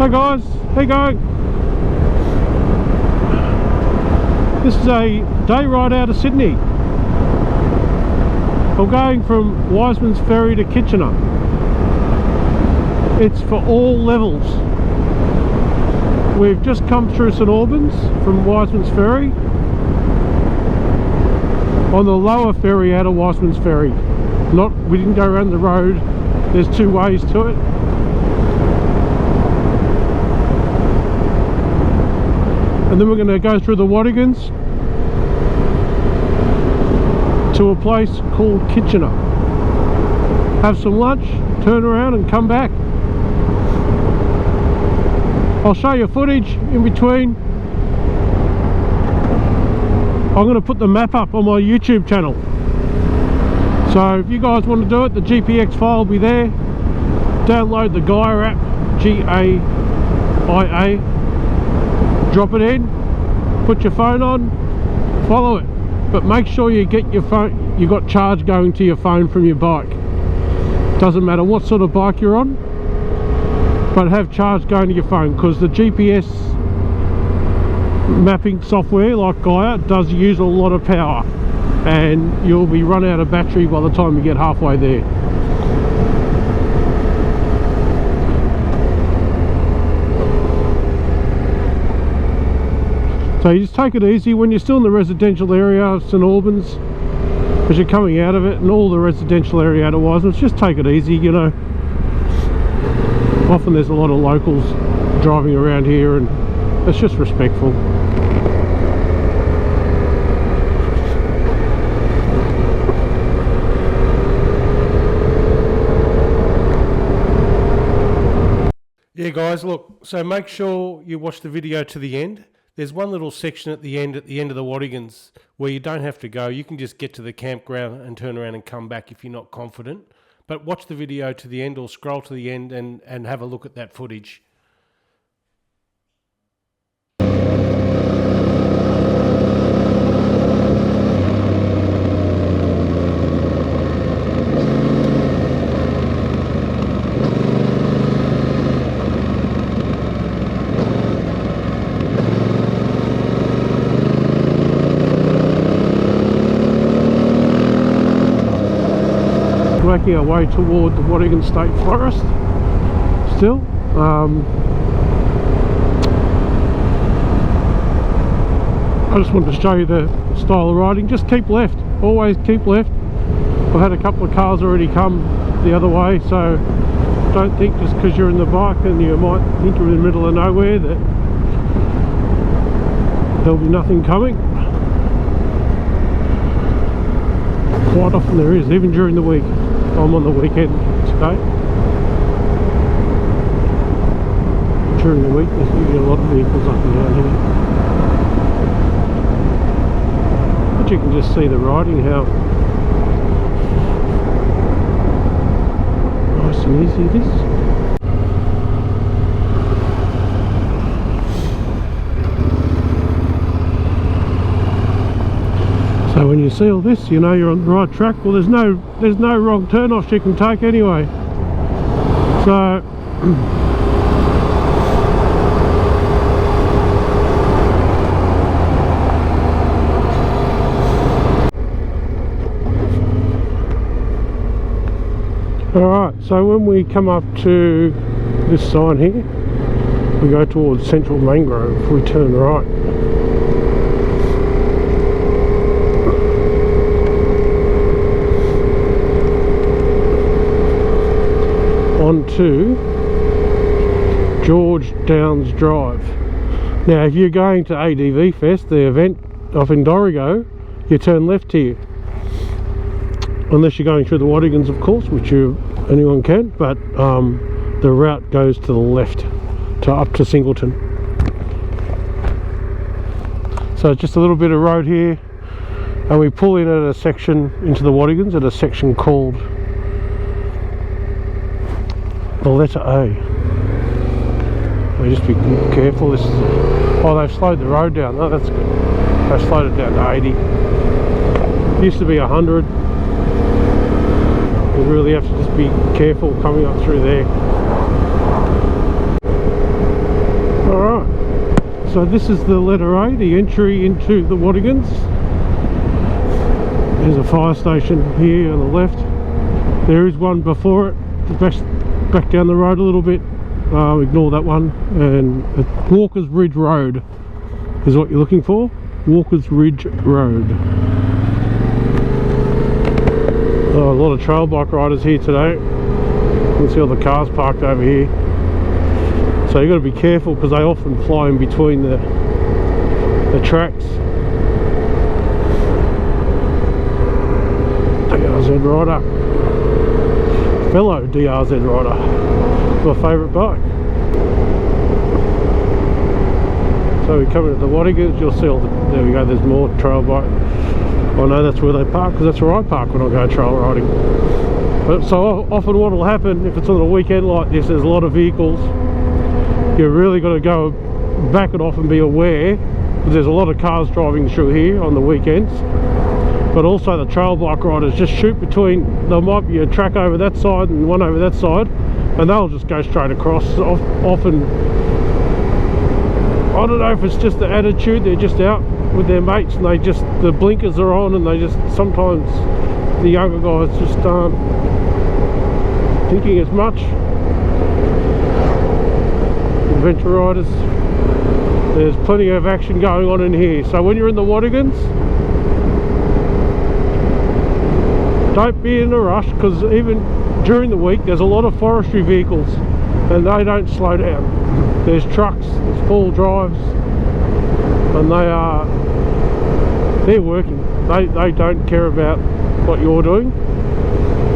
Hi guys, how you going? This is a day ride out of Sydney. I'm going from Wisemans Ferry to Kitchener. It's for all levels. We've just come through St Albans from Wisemans Ferry. On the lower ferry out of Wisemans Ferry. We didn't go around the road. There's two ways to it. And then we're going to go through the Watagans to a place called Kitchener. Have some lunch, turn around and come back. I'll show you footage in between. I'm going to put the map up on my YouTube channel. So if you guys want to do it, the GPX file will be there. Download the Gaia app, G-A-I-A. Drop it in, put your phone on, follow it. But make sure you get your phone, you got charge going to your phone from your bike. Doesn't matter what sort of bike you're on, but have charge going to your phone, because the GPS mapping software like Gaia does use a lot of power, and you'll be run out of battery by the time you get halfway there. So you just take it easy when you're still in the residential area of St Albans, as you're coming out of it, and all the residential area out of Wisemans. Just take it easy, you know. Often there's a lot of locals driving around here, and it's just respectful. Yeah guys, look, so make sure you watch the video to the end. There's one little section at the end of the Watagan, where you don't have to go. You can just get to the campground and turn around and come back if you're not confident. But watch the video to the end, or scroll to the end and have a look at that footage. Making our way toward the Watagan State Forest still. I just wanted to show you the style of riding. Just keep left, always keep left. I've had a couple of cars already come the other way, so don't think just because you're in the bike and you might think you're in the middle of nowhere that there'll be nothing coming. Quite often there is, even during the week. I'm on the weekend today. During the week there's usually a lot of vehicles up and down here. But you can just see the riding, how nice and easy it is. So when you see all this, you know you're on the right track. Well, there's no wrong turn-offs you can take anyway. So alright, so when we come up to this sign here, we go towards Central Mangrove. We turn right. Onto George Downs Drive. Now if you're going to ADV Fest, the event off in Dorrigo, you turn left here, unless you're going through the Watagans, of course, which anyone can, but the route goes to the left to up to Singleton. So just a little bit of road here, and we pull in at a section into the Watagans at a section called the letter A. We just be careful. This is oh, they've slowed the road down. Oh, that's good. They've slowed it down to 80. It used to be 100. You really have to just be careful coming up through there. So this is the letter A, the entry into the Watigans. There's a fire station here on the left. There is one before it, back down the road a little bit. Ignore that one. And Walker's Ridge Road is what you're looking for. Walker's Ridge Road. Oh, a lot of trail bike riders here today. You can see all the cars parked over here. So you've got to be careful because they often fly in between the tracks. DRZ rider, fellow DRZ rider, my favourite bike. So we come into the Watigans, you'll see all the, there we go, there's more trail bike. I know that's where they park because that's where I park when I go trail riding. But so often what will happen if it's on a weekend like this, there's a lot of vehicles. You've really got to go back it off and be aware, because there's a lot of cars driving through here on the weekends. But also the trail bike riders just shoot between, there might be a track over that side and one over that side, and they'll just go straight across. Often, I don't know if it's just the attitude, they're just out with their mates and they just, the blinkers are on, and they just, sometimes the younger guys just aren't thinking as much. Adventure riders, there's plenty of action going on in here. So when you're in the Watigans, don't be in a rush, because even during the week there's a lot of forestry vehicles and they don't slow down. There's trucks, there's full drives, and they're working. They don't care about what you're doing.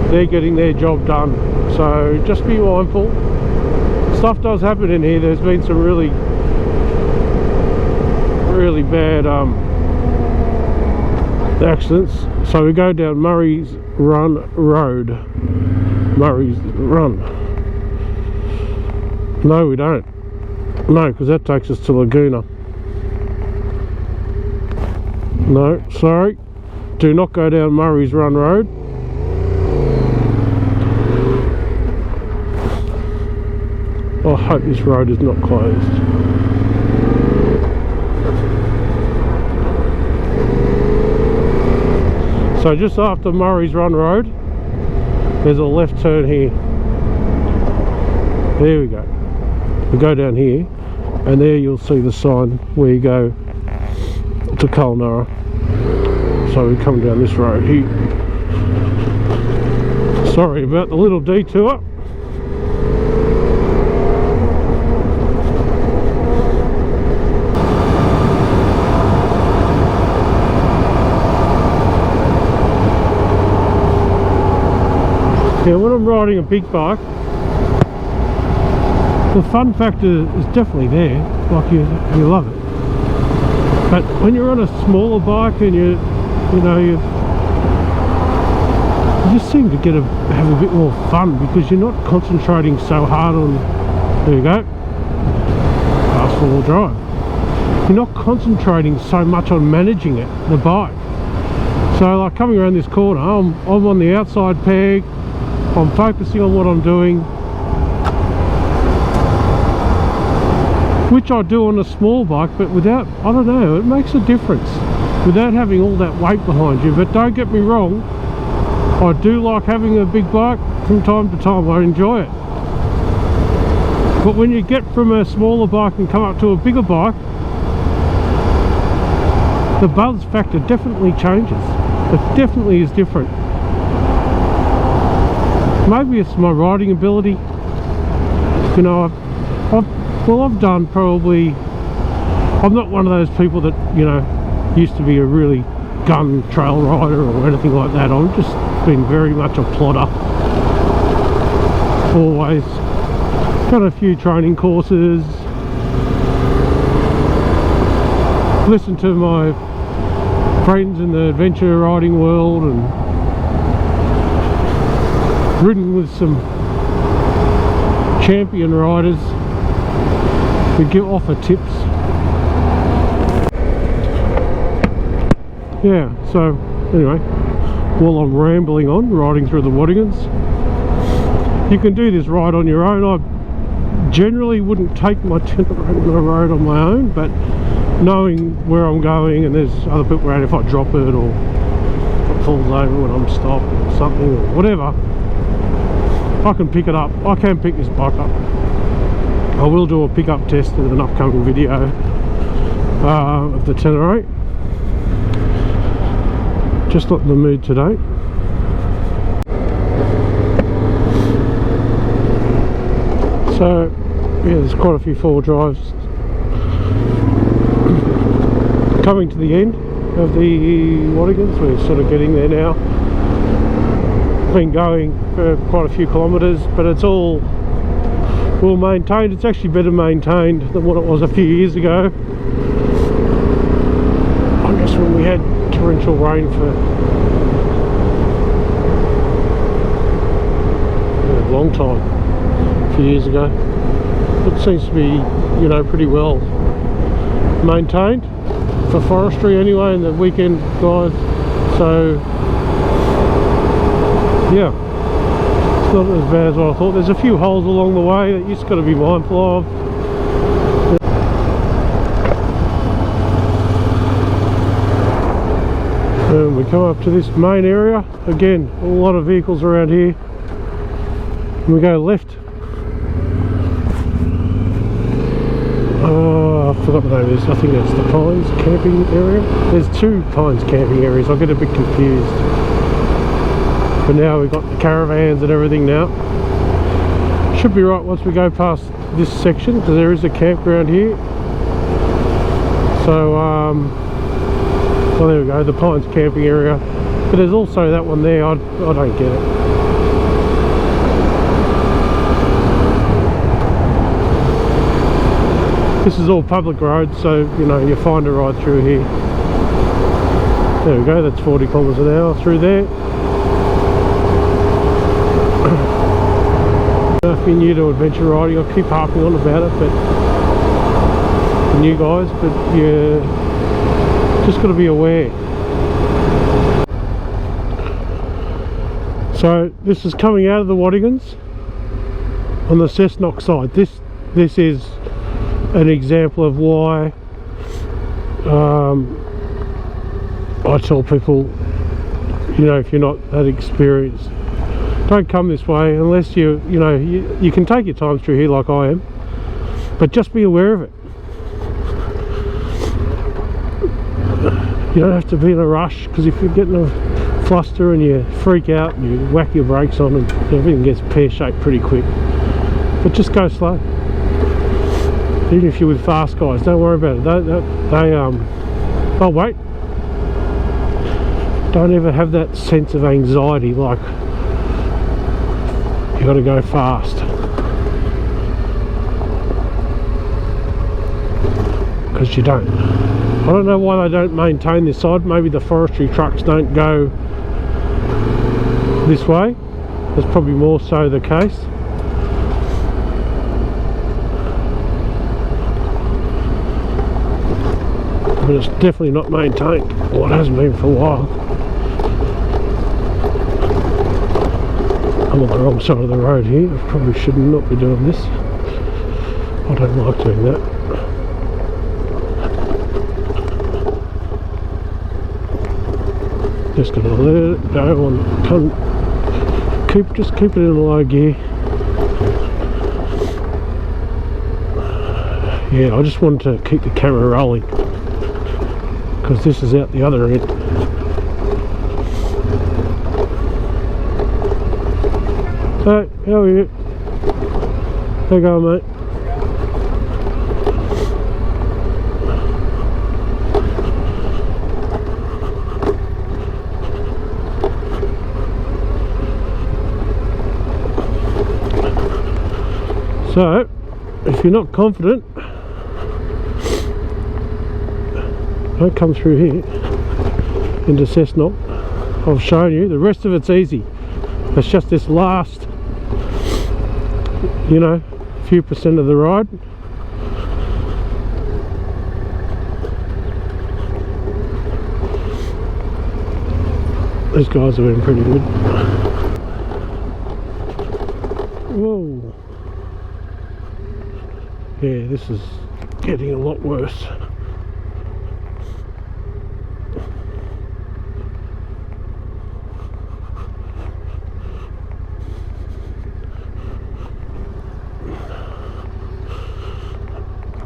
They're getting their job done. So just be mindful. Stuff does happen in here. There's been some really bad accidents. So we go down Murray's Run Road. Murray's Run. No, we don't. No, because that takes us to Laguna. No, sorry. Do not go down Murray's Run Road. I hope this road is not closed. So just after Murray's Run Road, there's a left turn here. There we go. We go down here, and there you'll see the sign where you go to Kulnara. So we come down this road here. Sorry about the little detour. Yeah, when I'm riding a big bike, the fun factor is definitely there, like you love it. But when you're on a smaller bike and you just seem to have a bit more fun, because you're not concentrating so hard on, there you go, fast four-wheel drive. You're not concentrating so much on managing it, the bike. So like coming around this corner, I'm on the outside peg. I'm focusing on what I'm doing, which I do on a small bike, but without, I don't know, it makes a difference without having all that weight behind you. But don't get me wrong, I do like having a big bike from time to time. I enjoy it. But when you get from a smaller bike and come up to a bigger bike, the buzz factor definitely changes. It definitely is different. Maybe it's my riding ability. You know, I've done probably, I'm not one of those people that, you know, used to be a really gun trail rider or anything like that. I've just been very much a plodder. Always. Done a few training courses. Listened to my friends in the adventure riding world and ridden with some champion riders who offer tips. Yeah, so anyway, while I'm rambling on, riding through the Watigans, you can do this ride on your own. I generally wouldn't take my tent on the road on my own, but knowing where I'm going and there's other people around, if I drop it or if it falls over when I'm stopped or something or whatever, I can pick it up. I can pick this bike up. I will do a pickup test in an upcoming video of the 1008. Just not in the mood today. So yeah, there's quite a few four-wheel drives coming to the end of the Watigans. We're sort of getting there now. Been going for quite a few kilometres, but it's all well maintained. It's actually better maintained than what it was a few years ago. I guess when we had torrential rain for a long time, a few years ago. It seems to be, you know, pretty well maintained for forestry anyway, and the weekend guys. So yeah, it's not as bad as what I thought. There's a few holes along the way that you just got to be mindful of. And we come up to this main area again. A lot of vehicles around here. And we go left. I forgot the name of this. I think that's the Pines camping area. There's two Pines camping areas. I get a bit confused. But now we've got the caravans and everything now. Should be right once we go past this section, because there is a campground here. So, well, there we go, the Pines camping area. But there's also that one there. I don't get it. This is all public roads, so you know you find it right through here. There we go, that's 40 kilometres an hour through there. If you're new to adventure riding, I'll keep harping on about it, but for new guys, but you just got to be aware. So this is coming out of the Watigans on the Cessnock side. This is an example of why I tell people, you know, if you're not that experienced, don't come this way unless you know, you can take your time through here like I am, but just be aware of it. You don't have to be in a rush, because if you're getting a fluster and you freak out and you whack your brakes on and everything gets pear-shaped pretty quick. But just go slow. Even if you're with fast guys, don't worry about it. They'll wait. Don't ever have that sense of anxiety like you got to go fast, because you don't. I don't know why they don't maintain this side. Maybe the forestry trucks don't go this way. That's probably more so the case. But it's definitely not maintained. Well, it hasn't been for a while. I'm on the wrong side of the road here. I probably should not be doing this. I don't like doing that. Just gonna let it go on. Just keep it in a low gear. Yeah, I just wanted to keep the camera rolling, because this is out the other end. So, how are you? How you going, mate? So, if you're not confident, don't come through here into Cessnock. I've shown you. The rest of it's easy. It's just this last, you know, few percent of the ride. These guys have been pretty good. Whoa. Yeah, this is getting a lot worse.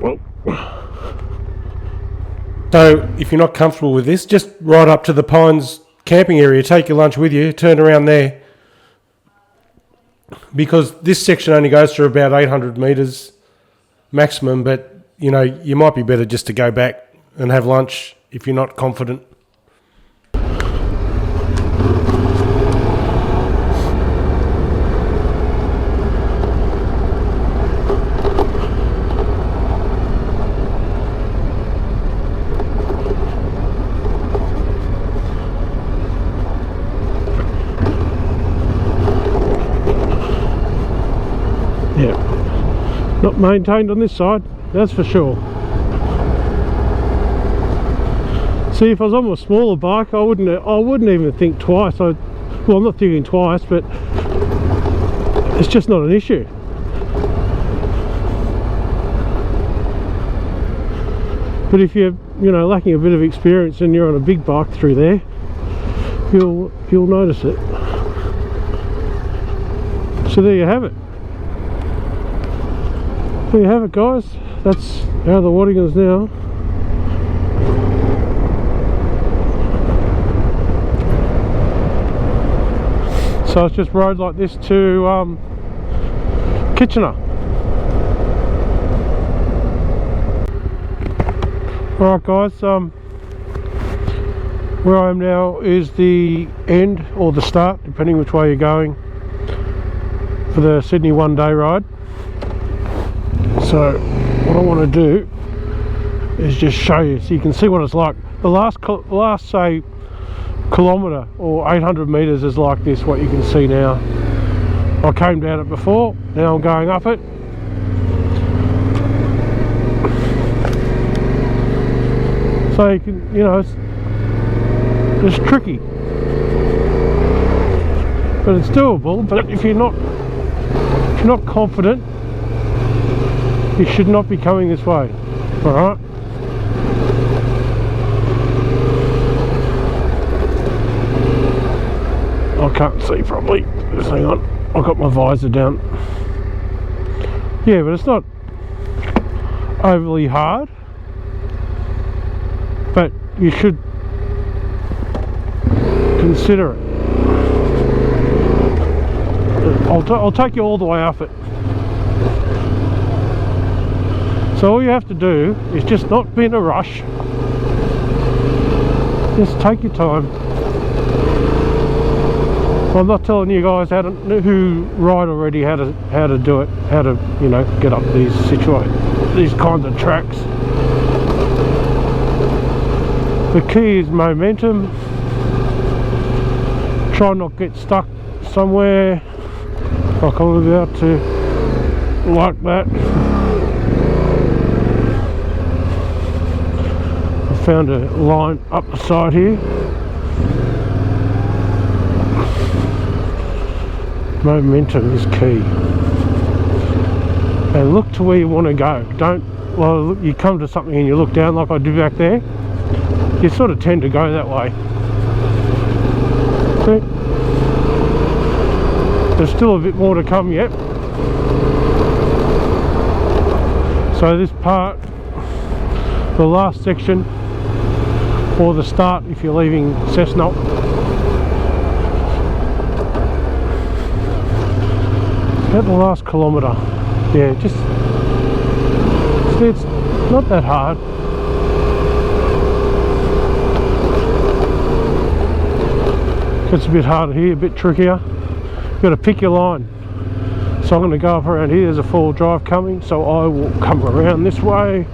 Well, So if you're not comfortable with this, just ride up to the Pines camping area, take your lunch with you, turn around there. Because this section only goes through about 800 metres maximum, but you know, you might be better just to go back and have lunch if you're not confident. yeah, not maintained on this side, that's for sure. See, if I was on a smaller bike, I wouldn't even think twice. Well, I'm not thinking twice, but it's just not an issue. But if you're, lacking a bit of experience and you're on a big bike through there, you'll notice it. So there you have it. There you have it, guys. That's how the Watigans now. So it's just road like this to Kitchener. Alright guys, where I am now is the end or the start, depending which way you're going, for the Sydney one-day ride. So what I want to do is just show you so you can see what it's like. The last say kilometre or 800 metres is like this, what you can see now. I came down it before, now I'm going up it. So you can, it's tricky, but it's doable. But if you're not confident, you should not be coming this way. All right. I can't see properly. Just hang on. I've got my visor down. Yeah, but it's not overly hard. But you should consider it. I'll take you all the way up it. So all you have to do is just not be in a rush. Just take your time. I'm not telling you guys who ride already how to do it, how to get up these kinds of tracks. The key is momentum. Try not get stuck somewhere like I'm about to, like that. I found a line up the side here. Momentum is key. And look to where you want to go. Look, you come to something and you look down like I did back there. You sort of tend to go that way. See? There's still a bit more to come yet. So this part, the last section, or the start if you're leaving Cessnock, about the last kilometre. Yeah, it's not that hard. Gets a bit harder here, a bit trickier. You've got to pick your line. So I'm going to go up around here. There's a four-wheel drive coming, so I will come around this way.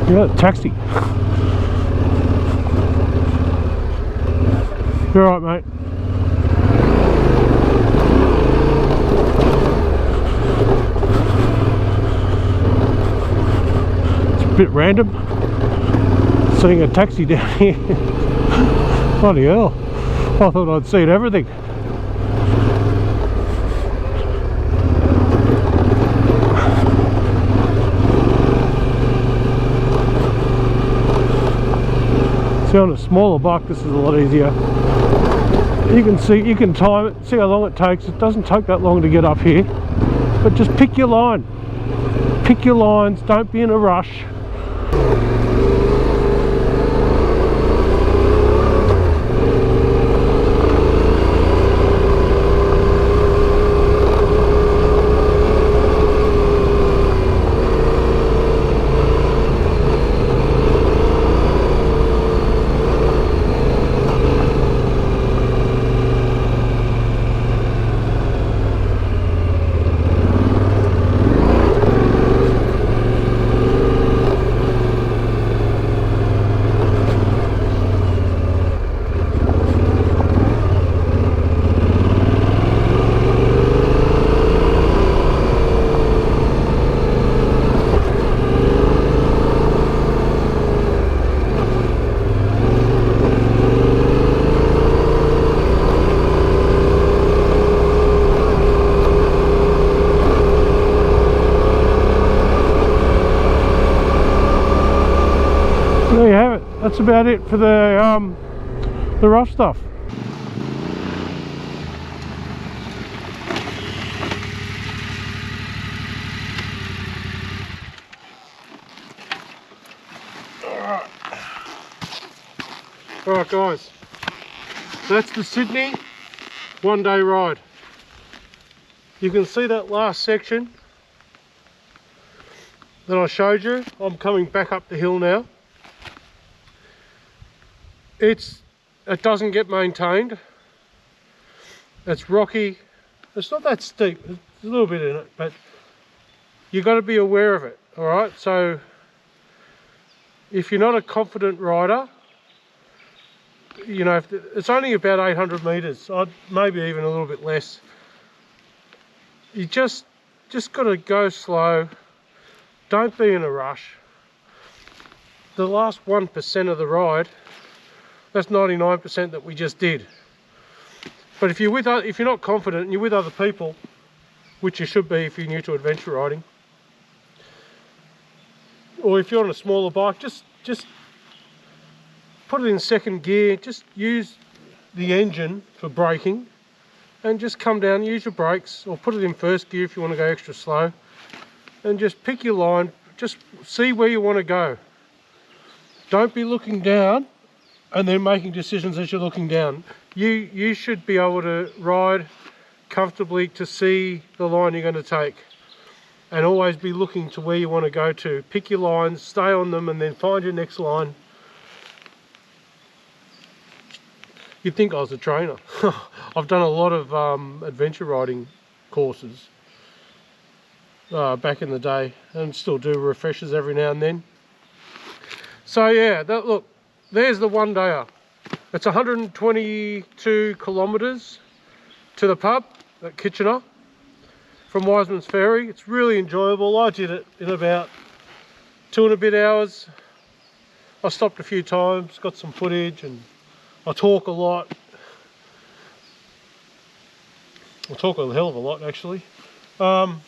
Yeah, taxi. You're right, mate. Bit random, so seeing a taxi down here. Bloody hell. I thought I'd seen everything. See, on a smaller bike this is a lot easier. You can see, you can time it, see how long it takes. It doesn't take that long to get up here. But just pick your line. Pick your lines, don't be in a rush. There you have it. That's about it for the rough stuff. Alright guys, that's the Sydney one-day ride. You can see that last section that I showed you. I'm coming back up the hill now. It doesn't get maintained. It's rocky. It's not that steep. There's a little bit in it, but you've got to be aware of it. All right. So if you're not a confident rider, you know, if it's only about 800 meters, maybe even a little bit less. You just got to go slow. Don't be in a rush. The last 1% of the ride, that's 99% that we just did. But if you're not confident and you're with other people, which you should be if you're new to adventure riding, or if you're on a smaller bike, just put it in second gear. Just use the engine for braking, and just come down, use your brakes, or put it in first gear if you want to go extra slow, and just pick your line. Just see where you want to go. Don't be looking down and then making decisions as you're looking down. You should be able to ride comfortably to see the line you're going to take, and always be looking to where you want to go to. Pick your lines, stay on them, and then find your next line. You'd think I was a trainer. I've done a lot of adventure riding courses back in the day, and still do refreshers every now and then. So yeah, look, there's the one dayer. It's 122 kilometres to the pub at Kitchener from Wisemans Ferry. It's really enjoyable. I did it in about 2 and a bit hours. I stopped a few times, got some footage, and I talk a lot. I talk a hell of a lot actually. I'm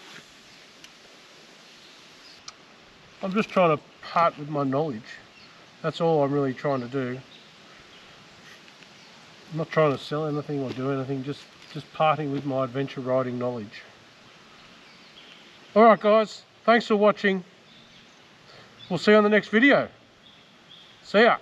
just trying to part with my knowledge. That's all I'm really trying to do. I'm not trying to sell anything or do anything, just parting with my adventure riding knowledge. Alright guys, thanks for watching. We'll see you on the next video. See ya.